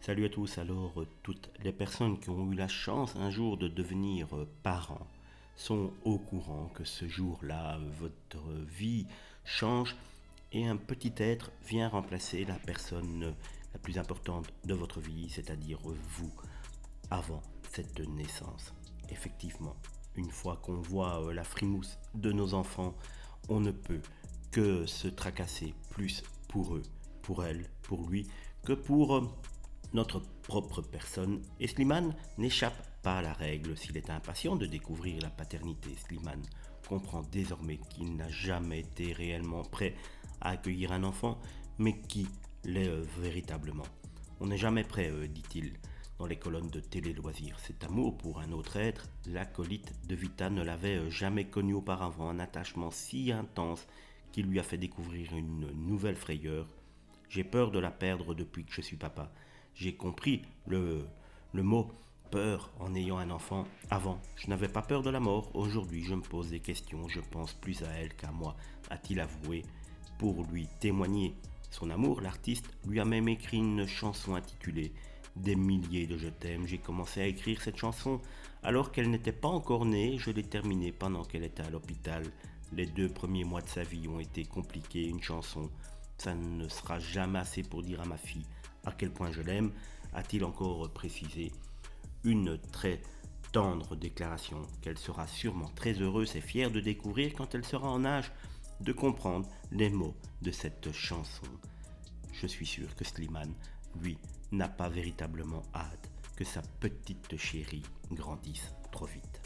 Salut à tous. Alors, toutes les personnes qui ont eu la chance un jour de devenir parents sont au courant que ce jour-là, votre vie change et un petit être vient remplacer la personne la plus importante de votre vie, c'est-à-dire vous, avant cette naissance. Effectivement, une fois qu'on voit la frimousse de nos enfants, on ne peut que se tracasser plus pour eux, pour elle, pour lui, que pour notre propre personne. Et Slimane n'échappe pas à la règle. S'il est impatient de découvrir la paternité, Slimane comprend désormais qu'il n'a jamais été réellement prêt à accueillir un enfant, mais qui l'est véritablement. On n'est jamais prêt, dit-il dans les colonnes de télé-loisirs. Cet amour pour un autre être, l'acolyte de Vita ne l'avait jamais connu auparavant, un attachement si intense qui lui a fait découvrir une nouvelle frayeur. J'ai peur de la perdre depuis que je suis papa. J'ai compris le mot peur en ayant un enfant avant. Je n'avais pas peur de la mort. Aujourd'hui, je me pose des questions. Je pense plus à elle qu'à moi, a-t-il avoué. Pour lui témoigner son amour, l'artiste lui a même écrit une chanson intitulée Des milliers de je t'aime. J'ai commencé à écrire cette chanson alors qu'elle n'était pas encore née. Je l'ai terminée pendant qu'elle était à l'hôpital. Les 2 premiers mois de sa vie ont été compliqués. Une chanson, ça ne sera jamais assez pour dire à ma fille à quel point je l'aime, a-t-il encore précisé. Une très tendre déclaration qu'elle sera sûrement très heureuse et fière de découvrir quand elle sera en âge de comprendre les mots de cette chanson. Je suis sûr que Slimane, lui, n'a pas véritablement hâte que sa petite chérie grandisse trop vite.